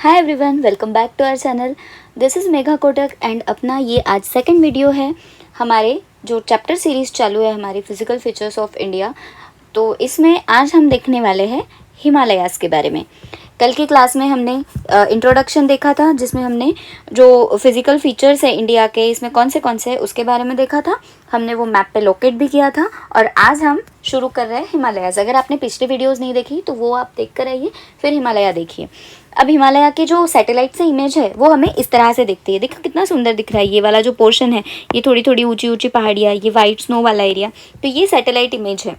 Hi everyone, welcome back to our channel. This is Megha Kotak and अपना ये आज second video है हमारे जो चैप्टर सीरीज़ चालू है हमारी फिजिकल फीचर्स ऑफ इंडिया। तो इसमें आज हम देखने वाले हैं हिमालयाज़ के बारे में। कल की क्लास में हमने इंट्रोडक्शन देखा था जिसमें हमने जो फिज़िकल फीचर्स है इंडिया के इसमें कौन से हैं उसके बारे में देखा था। हमने वो मैप पे लोकेट भी किया था और आज हम शुरू कर रहे हैं हिमालयाज़। अगर आपने पिछले वीडियोस नहीं देखी तो वो आप देख कर आइए, फिर हिमालय देखिए। अब हिमालय की जो सैटेलाइट से इमेज है वो हमें इस तरह से दिखती है। देखो कितना सुंदर दिख रहा है। ये वाला जो पोर्शन है ये थोड़ी थोड़ी ऊंची ऊंची पहाड़ियाँ, ये वाइट स्नो वाला एरिया, तो ये सैटेलाइट इमेज है।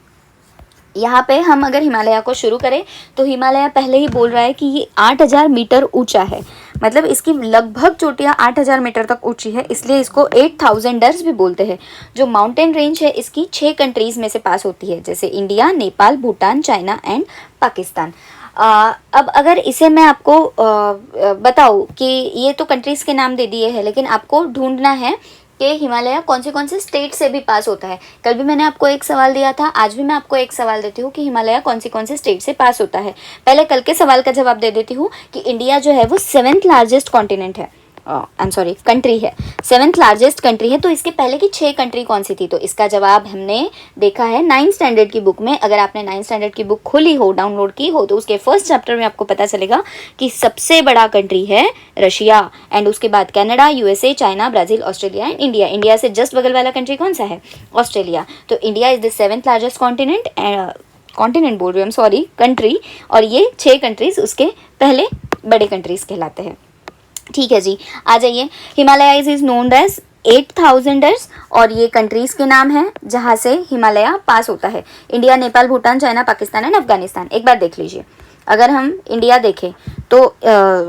यहाँ पे हम अगर हिमालय को शुरू करें तो हिमालय पहले ही बोल रहा है कि ये 8000 मीटर ऊंचा है। मतलब इसकी लगभग चोटियाँ 8000 मीटर तक ऊंची है, इसलिए इसको 8000ers भी बोलते हैं। जो माउंटेन रेंज है इसकी 6 कंट्रीज़ में से पास होती है, जैसे India, Nepal, Bhutan, China and Pakistan. अब अगर इसे मैं आपको बताऊँ कि ये तो कंट्रीज़ के नाम दे दिए हैं, लेकिन आपको ढूंढना है कि हिमालय कौन से स्टेट से भी पास होता है। कल भी मैंने आपको एक सवाल दिया था, आज भी मैं आपको एक सवाल देती हूँ कि हिमालय कौन से स्टेट से पास होता है। पहले कल के सवाल का जवाब दे देती हूँ कि इंडिया जो है वो 7th लार्जेस्ट कॉन्टिनेंट है, कंट्री है, 7th लार्जेस्ट कंट्री है। तो इसके पहले की 6 कंट्री कौन सी थी? तो इसका जवाब हमने देखा है 9th स्टैंडर्ड की बुक में। अगर आपने 9th स्टैंडर्ड की बुक खोली हो, डाउनलोड की हो, तो उसके फर्स्ट चैप्टर में आपको पता चलेगा कि सबसे बड़ा कंट्री है रशिया, एंड उसके बाद Canada, USA, China, Brazil, Australia and India. India से जस्ट बगल वाला कंट्री कौन सा है? ऑस्ट्रेलिया। तो India is the 7th largest continent बोल रही हूँ, सॉरी, कंट्री। और ये 6 कंट्रीज उसके पहले बड़े कंट्रीज कहलाते हैं। ठीक है जी, आ जाइए। Himalaya is known as 8000ers और ये कंट्रीज़ के नाम हैं जहाँ से हिमालय पास होता है। India, Nepal, Bhutan, China, Pakistan and Afghanistan. एक बार देख लीजिए, अगर हम इंडिया देखें तो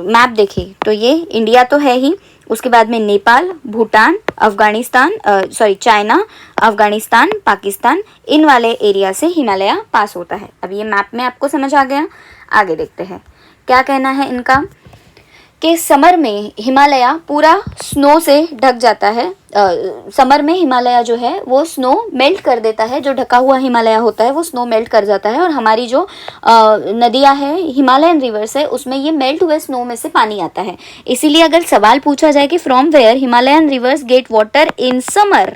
मैप देखें तो ये इंडिया तो है ही, उसके बाद में नेपाल, भूटान, अफगानिस्तान, चाइना, अफगानिस्तान, पाकिस्तान, इन वाले एरिया से हिमालय पास होता है। अब ये मैप में आपको समझ आ गया। आगे देखते हैं क्या कहना है इनका कि समर में हिमालय पूरा स्नो से ढक जाता है। समर में हिमालय जो है वो स्नो मेल्ट कर देता है। जो ढका हुआ हिमालय होता है वो स्नो मेल्ट कर जाता है और हमारी जो नदियाँ हैं, हिमालयन रिवर्स है, उसमें ये मेल्ट हुए स्नो में से पानी आता है। इसीलिए अगर सवाल पूछा जाए कि from where Himalayan rivers get water in summer,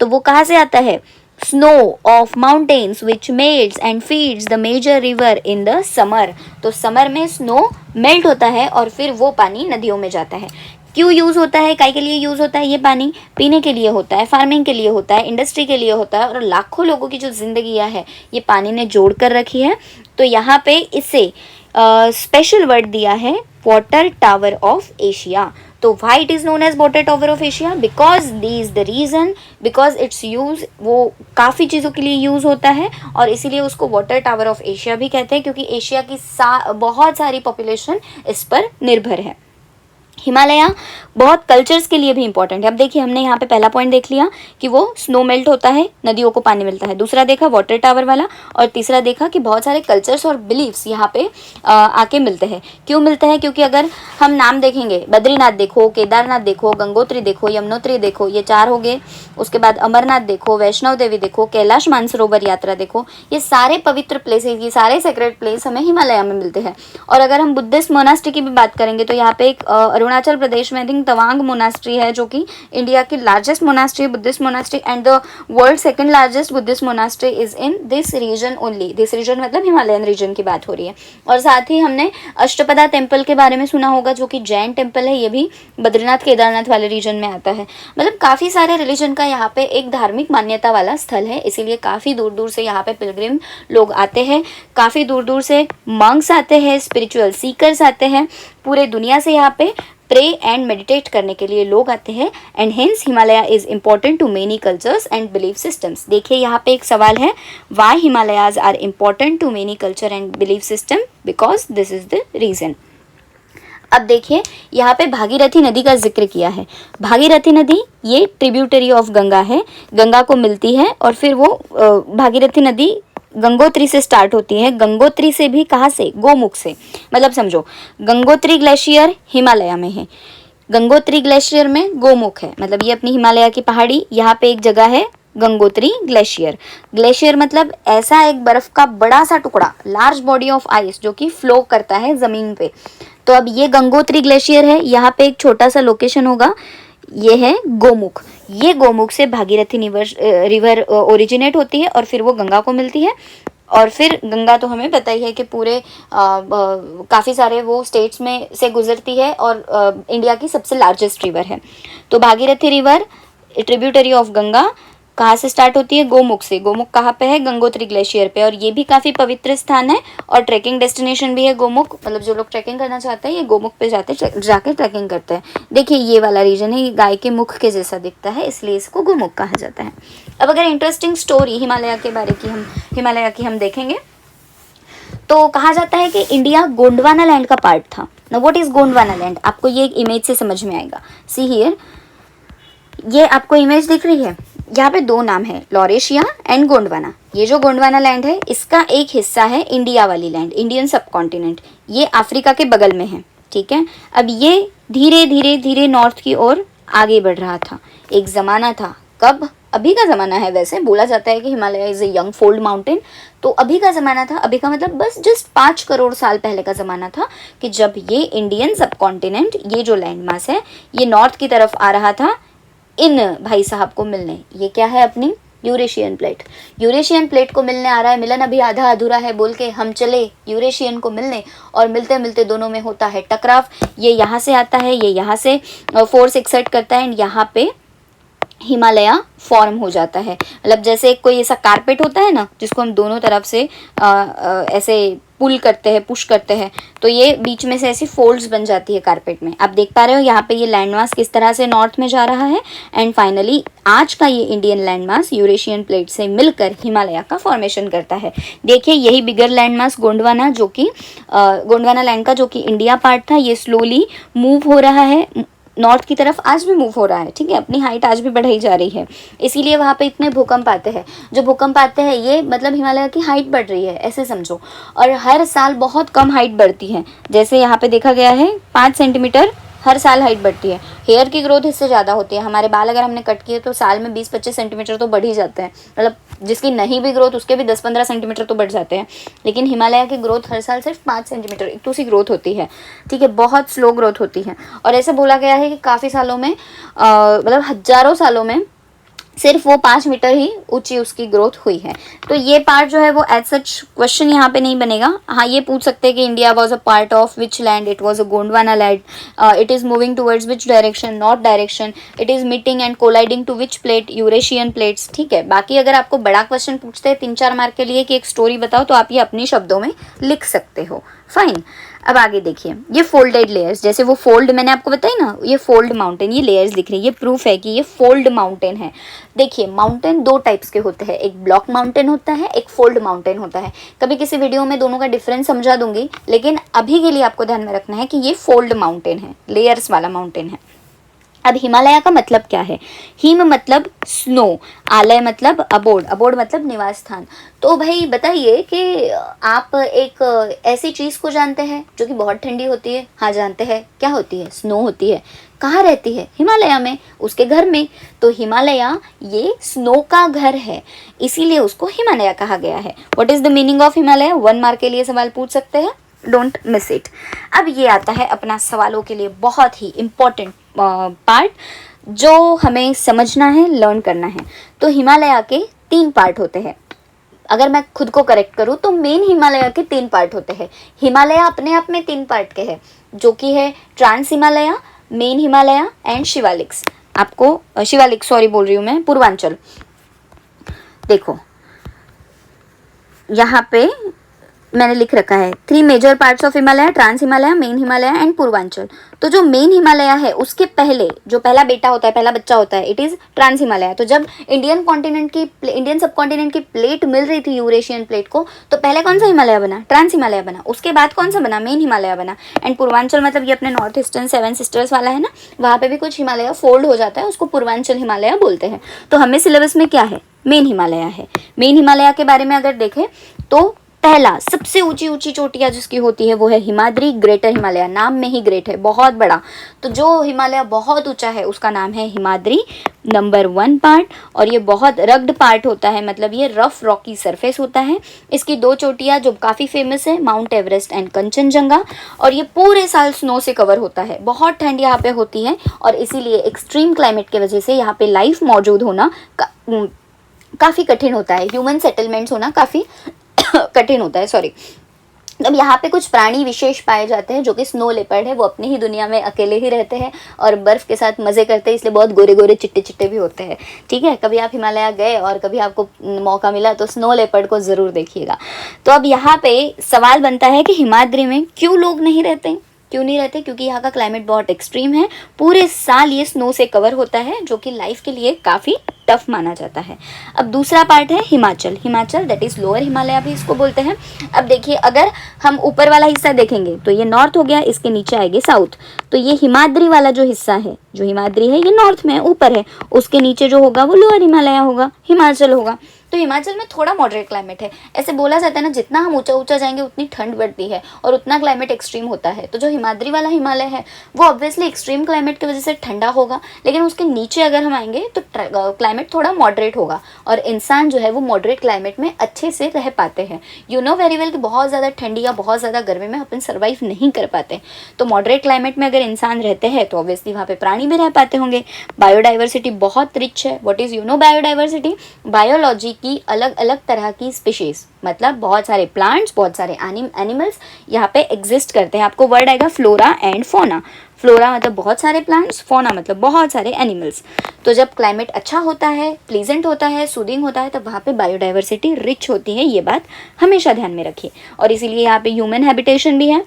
तो वो कहाँ से आता है? Snow of mountains which melts and feeds the major river in the summer। तो समर में स्नो मेल्ट होता है और फिर वो पानी नदियों में जाता है। क्यों यूज़ होता है, काय के लिए यूज़ होता है? ये पानी पीने के लिए होता है, फार्मिंग के लिए होता है, इंडस्ट्री के लिए होता है, और लाखों लोगों की जो जिंदगियाँ है ये पानी ने जोड़ कर रखी है। तो यहाँ पे इसे स्पेशल वर्ड दिया है वाटर टावर ऑफ एशिया। तो why it is known as water tower of Asia? Because the is the reason, because its use, वो काफ़ी चीज़ों के लिए यूज़ होता है और इसीलिए उसको वाटर टावर ऑफ एशिया भी कहते हैं, क्योंकि एशिया की बहुत सारी पॉपुलेशन इस पर निर्भर है। हिमालय बहुत कल्चर्स के लिए भी इंपॉर्टेंट है। अब देखिए, हमने यहाँ पे पहला पॉइंट देख लिया कि वो स्नो मेल्ट होता है, नदियों को पानी मिलता है। दूसरा देखा वाटर टावर वाला, और तीसरा देखा कि बहुत सारे कल्चर्स और बिलीव्स यहाँ पे आके मिलते हैं। क्यों मिलते हैं? क्योंकि अगर हम नाम देखेंगे, बद्रीनाथ देखो, केदारनाथ देखो, गंगोत्री देखो, यमुनोत्री देखो, ये 4 हो गए। उसके बाद अमरनाथ देखो, वैष्णव देवी देखो, कैलाश मानसरोवर यात्रा देखो, ये सारे पवित्र प्लेसेस, ये सारे सेक्रेट प्लेस हमें हिमालय में मिलते हैं। और अगर हम बुद्धिस्ट मोनास्ट्री की भी बात करेंगे तो यहाँ पे एक अरुणाचल प्रदेश में आई थिंक तवांग मोनास्ट्री है, जो कि इंडिया की largest monastery, Buddhist monastery, and the world second largest Buddhist monastery is in this region only. This region मतलब हिमालयन रीजन की बात हो रही है। और साथ ही हमने अष्टपदा टेम्पल के बारे में सुना होगा, जो कि जैन टेम्पल है, ये भी बद्रीनाथ केदारनाथ वाले रीजन में आता है। मतलब काफ़ी सारे रिलीजन का यहाँ पे एक धार्मिक मान्यता वाला स्थल है, इसीलिए काफ़ी दूर दूर से यहाँ पे पिलग्रिम लोग आते हैं, काफ़ी दूर दूर से मंक्स आते हैं, स्पिरिचुअल सीकर्स आते हैं, पूरे दुनिया से यहाँ पे प्रे एंड मेडिटेट करने के लिए लोग आते हैं। And hence Himalaya is important to many cultures and belief systems. देखिए यहाँ पे एक सवाल है, why Himalayas are important to many culture and belief system? Because this is the reason. अब देखिए यहाँ पे भागीरथी नदी का जिक्र किया है। भागीरथी नदी ये ट्रिब्यूटरी ऑफ गंगा है, गंगा को मिलती है, और फिर वो भागीरथी नदी गंगोत्री से स्टार्ट होती है। गंगोत्री से भी कहाँ से? गोमुख से। मतलब समझो, गंगोत्री ग्लेशियर हिमालय में है, गंगोत्री ग्लेशियर में गोमुख है। मतलब ये अपनी हिमालय की पहाड़ी, यहाँ पे एक जगह है गंगोत्री ग्लेशियर। ग्लेशियर मतलब ऐसा एक बर्फ का बड़ा सा टुकड़ा, लार्ज बॉडी ऑफ आइस जो कि फ्लो करता है जमीन पे। तो अब ये गंगोत्री ग्लेशियर है, यहाँ पे एक छोटा सा लोकेशन होगा, ये है गोमुख। ये गोमुख से भागीरथी रिवर ओरिजिनेट होती है और फिर वो गंगा को मिलती है। और फिर गंगा तो हमें पता ही है कि पूरे काफ़ी सारे वो स्टेट्स में से गुजरती है और इंडिया की सबसे लार्जेस्ट रिवर है। तो Bhagirathi river tributary of Ganga कहाँ से स्टार्ट होती है? गोमुख से। गोमुख कहाँ पे है? गंगोत्री ग्लेशियर पे। और ये भी काफ़ी पवित्र स्थान है और ट्रैकिंग डेस्टिनेशन भी है गोमुख। मतलब जो लोग ट्रैकिंग करना चाहते हैं ये गोमुख पे जाके ट्रैकिंग करते हैं। देखिए ये वाला रीजन है, ये गाय के मुख के जैसा दिखता है, इसलिए इसको गोमुख कहा जाता है। अब अगर इंटरेस्टिंग स्टोरी हिमालय की हम देखेंगे तो कहा जाता है कि इंडिया गोंडवाना लैंड का पार्ट था। Now what is Gondwana land? आपको ये एक इमेज से समझ में आएगा। सी हियर, ये आपको इमेज दिख रही है, यहाँ पे दो नाम है, लॉरेशिया एंड गोंडवाना। ये जो गोंडवाना लैंड है इसका एक हिस्सा है इंडिया वाली लैंड, इंडियन सब कॉन्टिनेंट। ये अफ्रीका के बगल में है, ठीक है। अब ये धीरे धीरे धीरे नॉर्थ की ओर आगे बढ़ रहा था। एक ज़माना था, कब? अभी का ज़माना है। वैसे बोला जाता है कि Himalaya is a young fold mountain. तो अभी का ज़माना था, अभी का मतलब बस जस्ट 5 करोड़ साल पहले का ज़माना था कि जब ये इंडियन सब कॉन्टिनेंट, ये जो लैंड मास है, ये नॉर्थ की तरफ आ रहा था इन भाई साहब को मिलने। ये क्या है? अपनी यूरेशियन प्लेट। यूरेशियन प्लेट को मिलने आ रहा है। मिलन अभी आधा अधूरा है बोल के हम चले यूरेशियन को मिलने, और मिलते मिलते दोनों में होता है टकराव। ये यहाँ से आता है, ये यहाँ से फोर्स एक्सर्ट करता है एंड यहाँ पे हिमालय फॉर्म हो जाता है। मतलब जैसे कोई ऐसा कारपेट होता है ना जिसको हम दोनों तरफ से ऐसे पुल करते हैं, पुश करते हैं, तो ये बीच में से ऐसी फोल्ड्स बन जाती है कारपेट में। आप देख पा रहे हो यहाँ पे ये लैंडमास किस तरह से नॉर्थ में जा रहा है एंड फाइनली आज का ये इंडियन लैंडमास यूरेशियन प्लेट से मिलकर हिमालय का फॉर्मेशन करता है। देखिए यही बिगर लैंडमास गोंडवाना, जो कि गोंडवाना लैंड का जो कि इंडिया पार्ट था, ये स्लोली मूव हो रहा है नॉर्थ की तरफ, आज भी मूव हो रहा है, ठीक है। अपनी हाइट आज भी बढ़ाई जा रही है, इसीलिए वहाँ पे इतने भूकंप आते हैं। जो भूकंप आते हैं ये मतलब हिमालय की हाइट बढ़ रही है, ऐसे समझो। और हर साल बहुत कम हाइट बढ़ती है, जैसे यहाँ पे देखा गया है 5 सेंटीमीटर हर साल हाइट बढ़ती है। हेयर की ग्रोथ इससे ज़्यादा होती है। हमारे बाल अगर हमने कट किए तो साल में 20-25 सेंटीमीटर तो बढ़ ही जाते हैं। मतलब जिसकी नहीं भी ग्रोथ उसके भी 10-15 सेंटीमीटर तो बढ़ जाते हैं, लेकिन हिमालय की ग्रोथ हर साल सिर्फ 5 सेंटीमीटर एक तो सी ग्रोथ होती है, ठीक है। बहुत स्लो ग्रोथ होती है। और ऐसे बोला गया है कि काफ़ी सालों में मतलब हज़ारों सालों में सिर्फ वो 5 मीटर ही ऊंची उसकी ग्रोथ हुई है। तो ये पार्ट जो है वो एज सच क्वेश्चन यहाँ पे नहीं बनेगा। हाँ ये पूछ सकते हैं कि India was a part of which land? It was a Gondwana land. It is moving towards which direction? North direction. It is meeting and colliding to which plate? Eurasian plates, ठीक है। बाकी अगर आपको बड़ा क्वेश्चन पूछते हैं 3-4 मार्क के लिए कि एक स्टोरी बताओ, तो आप ये अपने शब्दों में लिख सकते हो, फाइन। अब आगे देखिए, ये फोल्डेड लेयर्स, जैसे वो फोल्ड मैंने आपको बताई ना, ये फोल्ड माउंटेन, ये लेयर्स दिख रही है, ये प्रूफ है कि ये फोल्ड माउंटेन है। देखिए माउंटेन 2 टाइप्स के होते हैं, एक ब्लॉक माउंटेन होता है, एक फोल्ड माउंटेन होता है। कभी किसी वीडियो में दोनों का डिफरेंस समझा दूंगी, लेकिन अभी के लिए आपको ध्यान में रखना है कि ये फोल्ड माउंटेन है, लेयर्स वाला माउंटेन है। अब हिमालय का मतलब क्या है? हिम मतलब स्नो, आलय मतलब अबोर्ड, अबोर्ड मतलब निवास स्थान। तो भाई बताइए कि आप एक ऐसी चीज़ को जानते हैं जो कि बहुत ठंडी होती है? हाँ जानते हैं, क्या होती है? स्नो होती है। कहाँ रहती है? हिमालय में, उसके घर में। तो हिमालय ये स्नो का घर है, इसीलिए उसको हिमालय कहा गया है। What is the meaning of Himalaya? 1 mark के लिए सवाल पूछ सकते हैं, डोंट मिस इट। अब ये आता है अपना सवालों के लिए बहुत ही इम्पोर्टेंट पार्ट जो हमें समझना है, लर्न करना है। तो हिमालय के 3 पार्ट होते हैं। अगर मैं खुद को करेक्ट करूँ तो मेन हिमालय के 3 पार्ट होते हैं। हिमालय अपने आप में 3 पार्ट के हैं, जो कि है trans Himalaya, main Himalaya and Shivaliks. आपको शिवालिक सॉरी बोल रही हूँ मैं, पूर्वांचल। देखो यहाँ पे मैंने लिख रखा है 3 major parts of Himalaya, trans Himalaya, main Himalaya and Purvanchal. तो जो मेन हिमालय है उसके पहले जो पहला बेटा होता है, पहला बच्चा होता है, इट इज ट्रांस हिमालय। तो जब इंडियन सब कॉन्टिनेंट की प्लेट मिल रही थी यूरेशियन प्लेट को, तो पहले कौन सा हिमालय बना? ट्रांस हिमालय बना। उसके बाद कौन सा बना? मेन हिमालय बना। एंड पूर्वांचल मतलब ये अपने नॉर्थ ईस्टर्न 7 सिस्टर्स वाला है ना, वहाँ पे भी कुछ हिमालय फोल्ड हो जाता है, उसको पूर्वांचल हिमालय बोलते हैं। तो हमें सिलेबस में क्या है? मेन हिमालय है। मेन हिमालय के बारे में अगर देखें तो पहला सबसे ऊंची ऊंची चोटियां जिसकी होती है वो है हिमाद्री, ग्रेटर हिमालय, नाम में ही ग्रेट है, बहुत बड़ा। तो जो हिमालय बहुत ऊंचा है उसका नाम है हिमाद्री, नंबर 1 पार्ट। और ये बहुत रग्ड पार्ट होता है, मतलब ये रफ रॉकी सरफेस होता है। इसकी 2 चोटियां जो काफ़ी फेमस है, माउंट एवरेस्ट एंड कंचनजंगा। और ये पूरे साल स्नो से कवर होता है, बहुत ठंड यहाँ पे होती है और इसीलिए एक्सट्रीम क्लाइमेट की वजह से यहाँ पे लाइफ मौजूद होना काफ़ी कठिन होता है, ह्यूमन सेटलमेंट्स होना काफ़ी कठिन होता है, सॉरी। अब यहाँ पे कुछ प्राणी विशेष पाए जाते हैं जो कि स्नो लेपर्ड है, वो अपनी ही दुनिया में अकेले ही रहते हैं और बर्फ़ के साथ मज़े करते हैं, इसलिए बहुत गोरे गोरे चिट्टे चिट्टे भी होते हैं। ठीक है, कभी आप हिमालय गए और कभी आपको मौका मिला तो स्नो लेपर्ड को ज़रूर देखिएगा। तो अब यहाँ पे सवाल बनता है कि हिमाद्री में क्यों लोग नहीं रहते, क्यों नहीं रहते? क्योंकि यहाँ का क्लाइमेट बहुत एक्सट्रीम है, पूरे साल ये स्नो से कवर होता है, जो कि लाइफ के लिए काफ़ी टफ माना जाता है। अब दूसरा पार्ट है Himachal, Himachal that is lower Himalaya भी इसको बोलते हैं। अब देखिए, अगर हम ऊपर वाला हिस्सा देखेंगे तो ये नॉर्थ हो गया, इसके नीचे आएगी साउथ। तो ये हिमाद्री वाला जो हिस्सा है, जो हिमाद्री है, ये नॉर्थ में ऊपर है, उसके नीचे जो होगा वो लोअर हिमालय होगा, हिमाचल होगा। तो हिमाचल में थोड़ा मॉडरेट क्लाइमेट है। ऐसे बोला जाता है ना, जितना हम ऊंचा ऊंचा जाएंगे उतनी ठंड बढ़ती है और उतना क्लाइमेट एक्सट्रीम होता है। तो जो हिमाद्री वाला हिमालय है वो ऑब्वियसली एक्सट्रीम क्लाइमेट की वजह से ठंडा होगा, लेकिन उसके नीचे अगर हम आएंगे तो क्लाइमेट थोड़ा मॉडरेट होगा और इंसान जो है वो मॉडरेट क्लाइमेट में अच्छे से रह पाते हैं। यू नो वेरी वेल कि बहुत ज़्यादा ठंडी या बहुत ज़्यादा गर्मी में अपन सर्वाइव नहीं कर पाते। तो मॉडरेट क्लाइमेट में अगर इंसान रहते हैं तो ऑब्वियसली वहाँ पे प्राणी भी रह पाते होंगे। बायोडाइवर्सिटी बहुत रिच है। What is biodiversity? बायोलॉजी की अलग अलग तरह की स्पीशीज, मतलब बहुत सारे प्लांट्स, बहुत सारे एनिमल्स यहाँ पे एग्जिस्ट करते हैं। आपको वर्ड आएगा फ्लोरा एंड फोना। फ्लोरा मतलब बहुत सारे प्लांट्स, फोना मतलब बहुत सारे एनिमल्स। तो जब क्लाइमेट अच्छा होता है, प्लीजेंट होता है, सूदिंग होता है, तब वहाँ पे बायोडाइवर्सिटी रिच होती है। ये बात हमेशा ध्यान में रखिए। और इसीलिए यहाँ पे ह्यूमन हैबिटेशन भी है।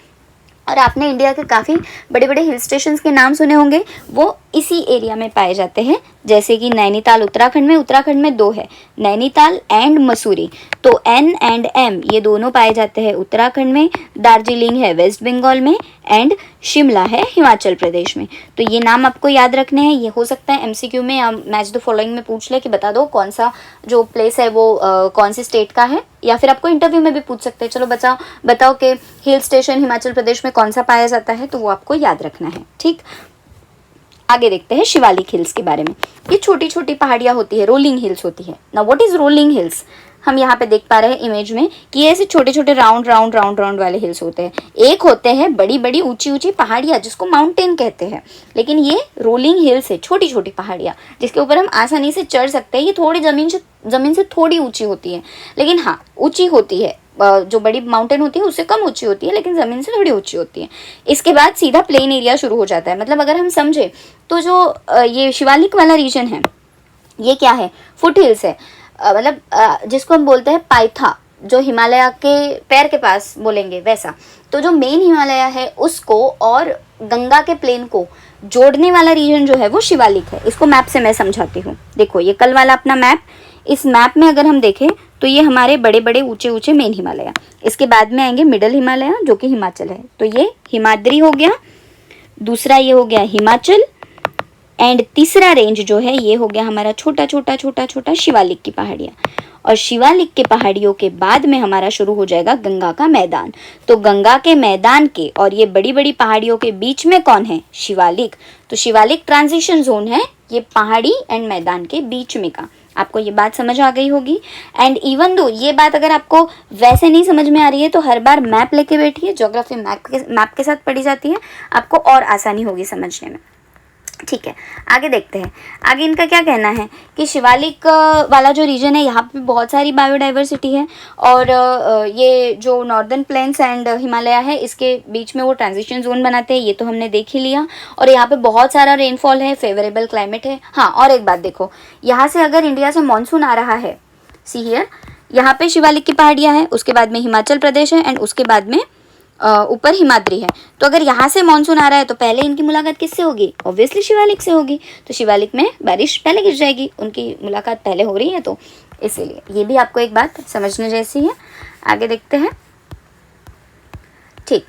और आपने इंडिया के काफ़ी बड़े बड़े हिल स्टेशंस के नाम सुने होंगे, वो इसी एरिया में पाए जाते हैं। जैसे कि नैनीताल उत्तराखंड में 2 है, नैनीताल एंड मसूरी। तो N एंड M ये दोनों पाए जाते हैं उत्तराखंड में। दार्जिलिंग है वेस्ट बंगाल में एंड शिमला है हिमाचल प्रदेश में। तो ये नाम आपको याद रखने हैं। ये हो सकता है MCQ में या मैच द फॉलोइंग में पूछ ले कि बता दो कौन सा जो प्लेस है वो कौन सी स्टेट का है, या फिर आपको इंटरव्यू में भी पूछ सकते हैं। चलो बताओ कि हिल स्टेशन हिमाचल प्रदेश में कौन सा पाया जाता है, तो वो आपको याद रखना है। ठीक, आगे देखते हैं शिवालिक हिल्स के बारे में। ये छोटी छोटी पहाड़ियाँ होती है, रोलिंग हिल्स होती है ना। What is rolling hills? हम यहाँ पे देख पा रहे हैं इमेज में कि ये ऐसे छोटे छोटे राउंड वाले हिल्स होते हैं। एक होते हैं बड़ी बड़ी ऊंची ऊंची पहाड़ियाँ जिसको माउंटेन कहते हैं, लेकिन ये रोलिंग हिल्स है, छोटी छोटी पहाड़ियाँ जिसके ऊपर हम आसानी से चढ़ सकते हैं। ये थोड़ी जमीन से थोड़ी ऊंची होती है, लेकिन हाँ ऊंची होती है। जो बड़ी माउंटेन होती है उससे कम ऊंची होती है, लेकिन ज़मीन से थोड़ी ऊंची होती है। इसके बाद सीधा प्लेन एरिया शुरू हो जाता है। मतलब अगर हम समझे तो जो ये शिवालिक वाला रीजन है, ये क्या है? फुट हिल्स है। मतलब जिसको हम बोलते हैं पाइथा, जो हिमालय के पैर के पास बोलेंगे वैसा। तो जो मेन हिमालय है उसको और गंगा के प्लेन को जोड़ने वाला रीजन जो है वो शिवालिक है। इसको मैप से मैं समझाती हूँ। देखो ये कल वाला अपना मैप, इस मैप में अगर हम देखें तो ये हमारे बड़े बड़े ऊंचे ऊंचे मेन हिमालय, इसके बाद में आएंगे मिडल हिमालय जो कि हिमाचल है। तो ये हिमाद्री हो गया, दूसरा ये हो गया हिमाचल, एंड तीसरा रेंज जो है ये हो गया हमारा छोटा छोटा शिवालिक की पहाड़ियाँ। और शिवालिक के पहाड़ियों के बाद में हमारा शुरू हो जाएगा गंगा का मैदान। तो गंगा के मैदान के और ये बड़ी बड़ी पहाड़ियों के बीच में कौन है? शिवालिक। तो शिवालिक ट्रांजिशन जोन है, ये पहाड़ी एंड मैदान के बीच में का। आपको ये बात समझ आ गई होगी। एंड इवन दो ये बात अगर आपको वैसे नहीं समझ में आ रही है तो हर बार मैप लेके बैठिए, ज्योग्राफी मैप के साथ पढ़ी जाती है, आपको और आसानी होगी समझने में। ठीक है, आगे देखते हैं। आगे इनका क्या कहना है कि शिवालिक वाला जो रीजन है यहाँ पे बहुत सारी बायोडाइवर्सिटी है, और ये जो नॉर्दर्न प्लेन्स एंड हिमालय है इसके बीच में वो ट्रांजिशन जोन बनाते हैं, ये तो हमने देख ही लिया। और यहाँ पे बहुत सारा रेनफॉल है, फेवरेबल क्लाइमेट है। हाँ, और एक बात देखो, यहाँ से अगर इंडिया से मानसून आ रहा है, सी हियर, यहाँ पे शिवालिक की पहाड़ियाँ हैं, उसके बाद में हिमाचल प्रदेश है एंड उसके बाद में ऊपर हिमाद्री है। तो अगर यहाँ से मानसून आ रहा है तो पहले इनकी मुलाकात किससे होगी? ऑब्वियसली शिवालिक से होगी। तो शिवालिक में बारिश पहले गिर जाएगी, उनकी मुलाकात पहले हो रही है, तो इसीलिए ये भी आपको एक बात समझने जैसी है। आगे देखते हैं। ठीक,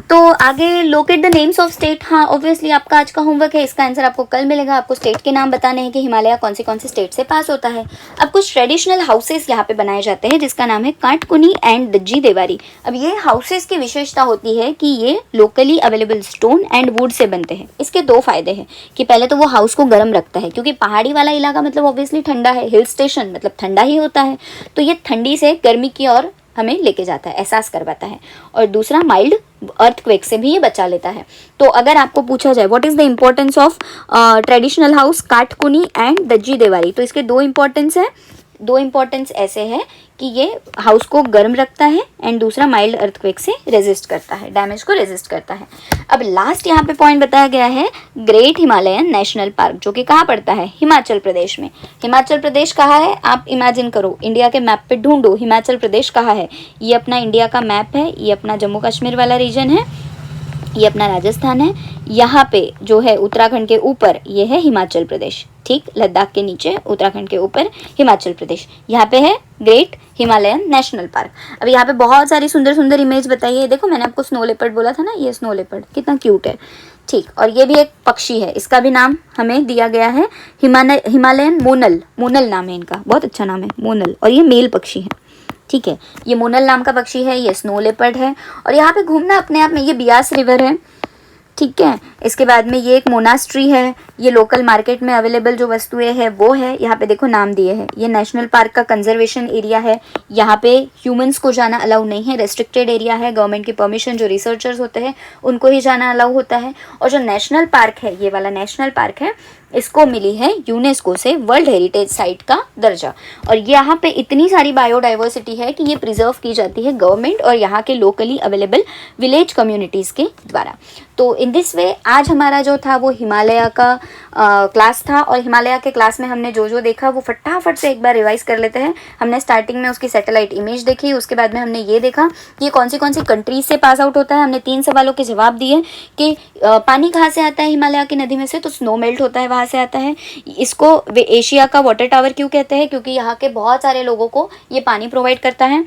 तो आगे locate the names of state. हाँ ऑब्वियसली आपका आज का होमवर्क है, इसका आंसर आपको कल मिलेगा। आपको स्टेट के नाम बताने हैं कि हिमालय कौन से स्टेट से पास होता है। अब कुछ ट्रेडिशनल हाउसेस यहाँ पे बनाए जाते हैं जिसका नाम है काटकुनी एंड दज्जी देवारी। अब ये हाउसेस की विशेषता होती है कि ये locally available stone and would say बनते हैं। इसके दो फायदे हैं कि पहले तो वो हाउस को गर्म रखता है, क्योंकि पहाड़ी वाला इलाका मतलब ऑब्वियसली ठंडा है, हिल स्टेशन मतलब ठंडा ही होता है, तो ये ठंडी से गर्मी की ओर हमें लेके जाता है, एहसास करवाता है। और दूसरा माइल्ड अर्थक्वेक से भी ये बचा लेता है। तो अगर आपको पूछा जाए what is the importance of traditional house Kathkuni and Dhajji Dewari, तो इसके दो इम्पोर्टेंस ऐसे है कि ये हाउस को गर्म रखता है एंड दूसरा माइल्ड अर्थक्वेक से रेजिस्ट करता है, डैमेज को रेजिस्ट करता है। अब लास्ट यहाँ पे पॉइंट बताया गया है ग्रेट हिमालयन नेशनल पार्क, जो कि कहाँ पड़ता है, हिमाचल प्रदेश में। हिमाचल प्रदेश कहाँ है, आप इमेजिन करो, इंडिया के मैप पे ढूंढो हिमाचल प्रदेश कहाँ है। ये अपना इंडिया का मैप है, ये अपना जम्मू कश्मीर वाला रीजन है, ये अपना राजस्थान है, यहाँ पे जो है उत्तराखंड के ऊपर ये है हिमाचल प्रदेश, ठीक, लद्दाख के नीचे उत्तराखंड के ऊपर हिमाचल प्रदेश, यहाँ पे है ग्रेट हिमालयन नेशनल पार्क। अब यहाँ पे बहुत सारी सुंदर सुंदर इमेज बताई है। देखो मैंने आपको स्नो लेपर्ड बोला था ना, ये स्नो लेपर्ड कितना क्यूट है, ठीक। और ये भी एक पक्षी है, इसका भी नाम हमें दिया गया है हिमालयन मोनल, मोनल नाम है इनका, बहुत अच्छा नाम है मोनल, और ये मेल पक्षी है, ठीक है। ये मोनल नाम का पक्षी है, ये स्नो लेपर्ड है। और यहाँ पे घूमना अपने आप में, ये बियास रिवर है, ठीक है। इसके बाद में ये एक मोनास्ट्री है, ये लोकल मार्केट में अवेलेबल जो वस्तुएं हैं वो है। यहाँ पे देखो नाम दिए हैं, ये नेशनल पार्क का कंजर्वेशन एरिया है, यहाँ पे ह्यूमंस को जाना अलाउ नहीं है, रेस्ट्रिक्टेड एरिया है, गवर्नमेंट की परमिशन, जो रिसर्चर्स होते हैं उनको ही जाना अलाउ होता है। और जो नेशनल पार्क है, ये वाला नेशनल पार्क है, इसको मिली है यूनेस्को से वर्ल्ड हेरिटेज साइट का दर्जा। और यहाँ पे इतनी सारी बायोडाइवर्सिटी है कि ये प्रिजर्व की जाती है गवर्नमेंट और यहाँ के लोकली अवेलेबल विलेज कम्युनिटीज़ के द्वारा। तो इन दिस वे आज हमारा जो था वो हिमालय का क्लास था, और हिमालय के क्लास में हमने जो जो देखा वो फटाफट से एक बार रिवाइज कर लेते हैं। हमने स्टार्टिंग में उसकी सैटेलाइट इमेज देखी, उसके बाद में हमने ये देखा कि ये कौन सी कंट्रीज से पास आउट होता है। हमने 3 सवालों के जवाब दिए कि पानी कहाँ से आता है हिमालय की नदी में से, तो स्नो मेल्ट होता है, वहाँ से आता है। इसको वे एशिया का वाटर टावर क्यों कहते हैं, क्योंकि यहाँ के बहुत सारे लोगों को ये पानी प्रोवाइड करता है।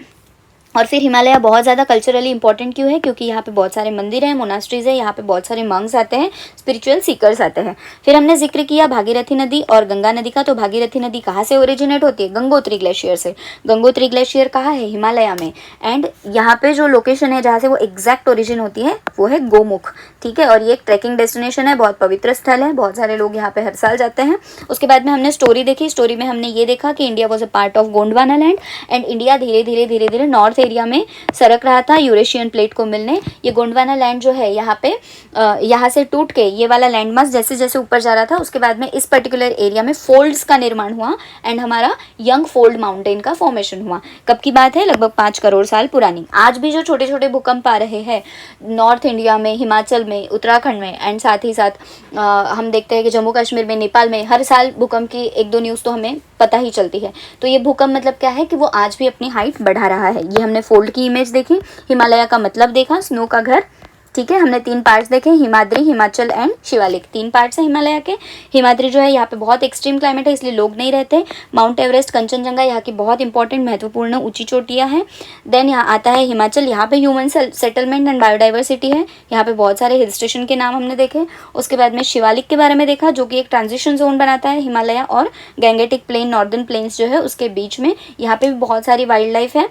और फिर हिमालय बहुत ज़्यादा कल्चरली इंपॉर्टेंट क्यों है, क्योंकि यहाँ पे बहुत सारे मंदिर हैं, मोनास्ट्रीज है, यहाँ पे बहुत सारे मंक्स आते हैं, स्पिरिचुअल सीकर्स आते हैं। फिर हमने जिक्र किया भागीरथी नदी और गंगा नदी का। तो भागीरथी नदी कहाँ से ओरिजिनेट होती है, गंगोत्री ग्लेशियर से। गंगोत्री ग्लेशियर कहाँ है, हिमालय में। एंड यहाँ पे जो लोकेशन है जहाँ से वो एग्जैक्ट ओरिजिन होती है वो है गोमुख, ठीक है। और ये एक ट्रैकिंग डेस्टिनेशन है, बहुत पवित्र स्थल है, बहुत सारे लोग यहाँ पे हर साल जाते हैं। उसके बाद में हमने स्टोरी देखी, स्टोरी में हमने ये देखा कि India was a part of Gondwana land and India धीरे धीरे नॉर्थ एरिया में सरक रहा था यूरेशियन प्लेट को मिलने। ये गोंडवाना लैंड जो है यहाँ पे यहाँ से टूट के ये वाला लैंड मास जैसे जैसे ऊपर जा रहा था, उसके बाद में इस पर्टिकुलर एरिया में फोल्ड्स का निर्माण हुआ एंड हमारा यंग फोल्ड माउंटेन का फॉर्मेशन हुआ। कब की बात है, लगभग 5 करोड़ साल पुरानी। आज भी जो छोटे छोटे भूकंप आ रहे हैं नॉर्थ इंडिया में, हिमाचल में, उत्तराखंड में एंड साथ ही साथ हम देखते हैं कि जम्मू कश्मीर में, नेपाल में हर साल भूकंप की 1-2 न्यूज़ तो हमें पता ही चलती है। तो ये भूकंप मतलब क्या है कि वो आज भी अपनी हाइट बढ़ा रहा है। ये हमने फोल्ड की इमेज देखी, हिमालय का मतलब देखा, स्नो का घर, ठीक है। हमने 3 पार्ट्स देखे, हिमाद्री, हिमाचल एंड शिवालिक, 3 पार्ट्स हैं हिमालय के। हिमाद्री जो है यहाँ पे बहुत एक्सट्रीम क्लाइमेट है, इसलिए लोग नहीं रहते। माउंट एवरेस्ट, कंचनजंगा यहाँ की बहुत इंपॉर्टेंट महत्वपूर्ण ऊंची चोटियाँ हैं। देन यहाँ आता है हिमाचल, यहाँ पे ह्यूमन सेटलमेंट एंड बायोडाइवर्सिटी है, यहाँ पे बहुत सारे हिल स्टेशन के नाम हमने देखे। उसके बाद में शिवालिक के बारे में देखा, जो कि एक ट्रांजिशन जोन बनाता है हिमालय और गैंगेटिक प्लेन, नॉर्दर्न प्लेन्स जो है उसके बीच में। यहाँ पे भी बहुत सारी वाइल्ड लाइफ है,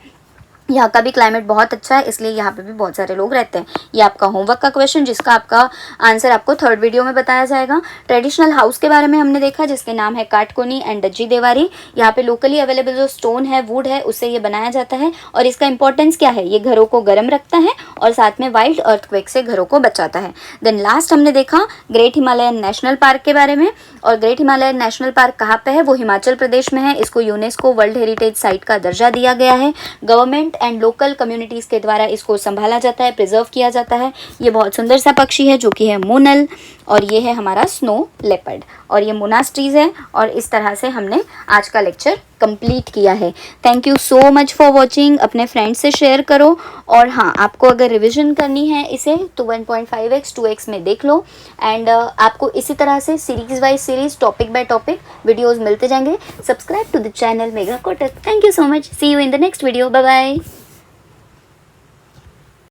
यहाँ का भी क्लाइमेट बहुत अच्छा है, इसलिए यहाँ पे भी बहुत सारे लोग रहते हैं। ये आपका होमवर्क का क्वेश्चन, जिसका आपका आंसर आपको 3rd वीडियो में बताया जाएगा। ट्रेडिशनल हाउस के बारे में हमने देखा, जिसके नाम है काटकोनी एंड दज्जी देवारी। यहाँ पे लोकली अवेलेबल जो स्टोन है, वुड है, उससे ये बनाया जाता है। और इसका इंपॉर्टेंस क्या है, ये घरों को गर्म रखता है और साथ में वाइल्ड अर्थक्वेक से घरों को बचाता है। देन लास्ट हमने देखा ग्रेट हिमालयन नेशनल पार्क के बारे में। और ग्रेट हिमालयन नेशनल पार्क कहाँ पे है, वो हिमाचल प्रदेश में है। इसको यूनेस्को वर्ल्ड हेरिटेज साइट का दर्जा दिया गया है। गवर्नमेंट एंड लोकल कम्युनिटीज़ के द्वारा इसको संभाला जाता है, प्रिजर्व किया जाता है। ये बहुत सुंदर सा पक्षी है जो कि है मोनल, और ये है हमारा स्नो लेपर्ड, और ये मोनास्ट्रीज है। और इस तरह से हमने आज का लेक्चर कंप्लीट किया है। Thank you so much for watching. अपने फ्रेंड्स से शेयर करो। और हाँ, आपको अगर रिविजन करनी है इसे तो 1.5x 2x में देख लो। एंड आपको इसी तरह से series wise series, topic by topic videos मिलते जाएंगे। Subscribe to the channel Megha Kotak. Thank you so much. See you in the next video. Bye bye.